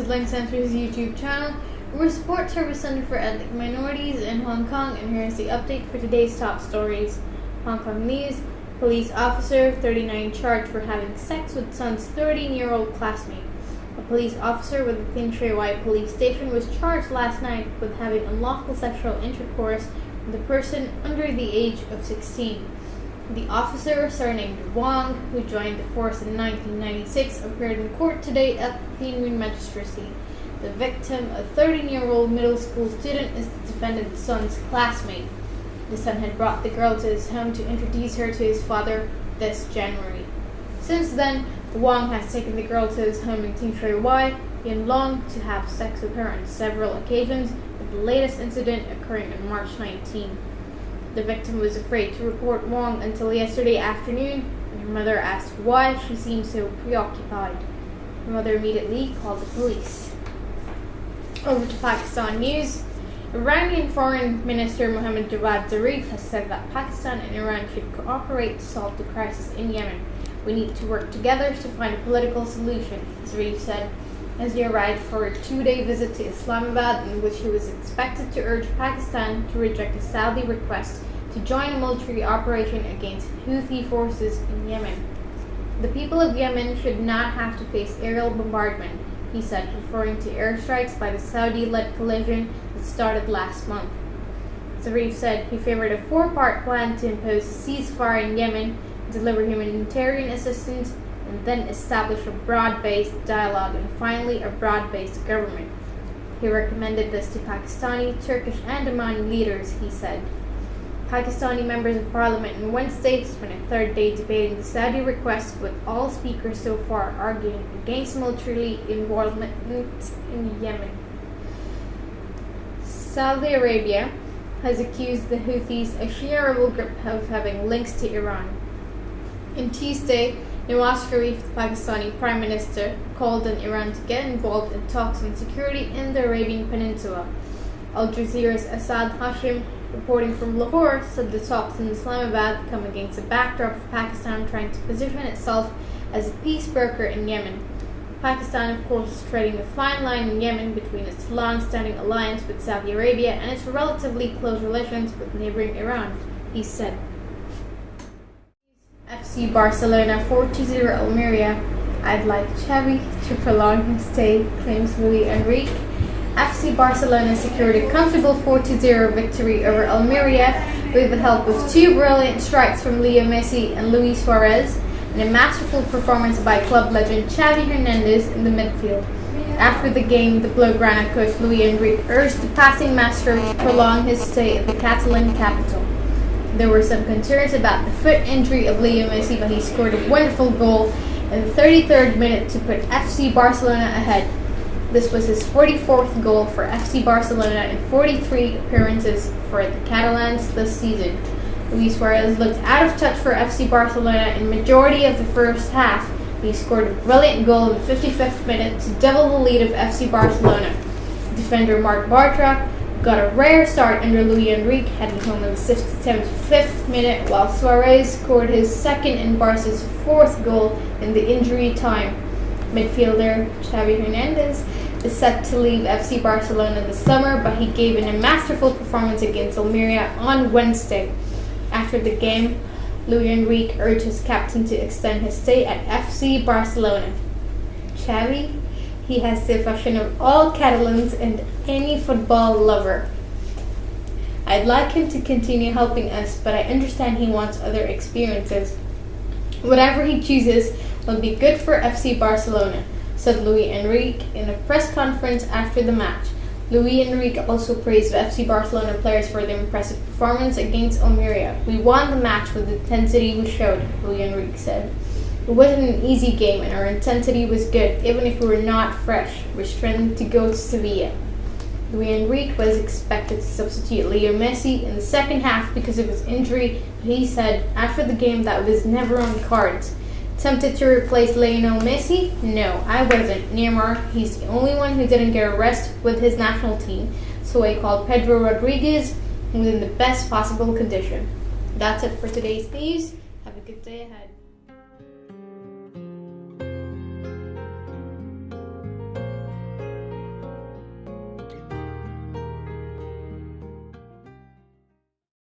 Guideline Center's YouTube channel. We're a support service center for ethnic minorities in Hong Kong, and here's the update for today's top stories. Hong Kong news: police officer 39 charged for having sex with son's 13-year-old classmate. A police officer with the Tin Shui Wai police station was charged last night with having unlawful sexual intercourse with a person under the age of 16. The officer, surnamed Wong, who joined the force in 1996, appeared in court today at the Thin Mun Magistracy. The victim, a 13-year-old middle school student, is the defendant's son's classmate. The son had brought the girl to his home to introduce her to his father this January. Since then, Wong has taken the girl to his home in Tin Shui Wai, Yuen Long, to have sex with her on several occasions, with the latest incident occurring on March 19. The victim was afraid to report Wong until yesterday afternoon, and her mother asked why she seemed so preoccupied. Her mother immediately called the police. Over to Pakistan news. Iranian Foreign Minister Mohammad Javad Zarif has said that Pakistan and Iran should cooperate to solve the crisis in Yemen. We need to work together to find a political solution, Zarif said, as he arrived for a 2-day visit to Islamabad, in which he was expected to urge Pakistan to reject a Saudi request to join a military operation against Houthi forces in Yemen. The people of Yemen should not have to face aerial bombardment, he said, referring to airstrikes by the Saudi-led coalition that started last month. Zarif said he favored a 4-part plan to impose a ceasefire in Yemen, deliver humanitarian assistance, and then establish a broad-based dialogue and finally a broad-based government. He recommended this to Pakistani, Turkish, and Omani leaders, he said. Pakistani members of parliament on Wednesday spent a third day debating the Saudi request, with all speakers so far arguing against military involvement in Yemen. Saudi Arabia has accused the Houthis, a Shia rebel group, of having links to Iran. On Tuesday, Nawaz Sharif, the Pakistani Prime Minister, called on Iran to get involved in talks on security in the Arabian Peninsula. Al Jazeera's Asad Hashim, reporting from Lahore, said the talks in Islamabad come against a backdrop of Pakistan trying to position itself as a peace broker in Yemen. Pakistan, of course, is treading a fine line in Yemen between its long-standing alliance with Saudi Arabia and its relatively close relations with neighboring Iran, he said. FC Barcelona 4-0 Almeria. I'd like Xavi to prolong his stay, claims Luis Enrique. FC Barcelona secured a comfortable 4-0 victory over Almeria with the help of 2 brilliant strikes from Leo Messi and Luis Suarez, and a masterful performance by club legend Xavi Hernandez in the midfield. After the game, the Blaugrana coach Luis Enrique urged the passing maestro to prolong his stay in the Catalan capital. There were some concerns about the foot injury of Leo Messi, but he scored a wonderful goal in the 33rd minute to put FC Barcelona ahead. This was his 44th goal for FC Barcelona in 43 appearances for the Catalans this season. Luis Suarez looked out of touch for FC Barcelona in the majority of the first half. He scored a brilliant goal in the 55th minute to double the lead of FC Barcelona. Defender Marc Bartra got a rare start under Luis Enrique, heading home in the 75th minute, while Suarez scored his second and Barca's 4th goal in the injury time. Midfielder Xavi Hernandez is set to leave FC Barcelona this summer, but he gave in a masterful performance against Almeria on Wednesday. After the game, Luis Enrique urged his captain to extend his stay at FC Barcelona. Xavi, he has the affection of all Catalans and any football lover. I'd like him to continue helping us, but I understand he wants other experiences. Whatever he chooses will be good for FC Barcelona, said Luis Enrique in a press conference after the match. Luis Enrique also praised FC Barcelona players for their impressive performance against Almeria. We won the match with the intensity we showed, Luis Enrique said. It wasn't an easy game and our intensity was good, even if we were not fresh. We're strengthened to go to Sevilla. Luis Enrique was expected to substitute Leo Messi in the second half because of his injury, but he said after the game that was never on the cards. Tempted to replace Lionel Messi? No, I wasn't. Neymar, he's the only one who didn't get a rest with his national team, so I called Pedro Rodriguez, who was in the best possible condition. That's it for today's news. Have a good day ahead.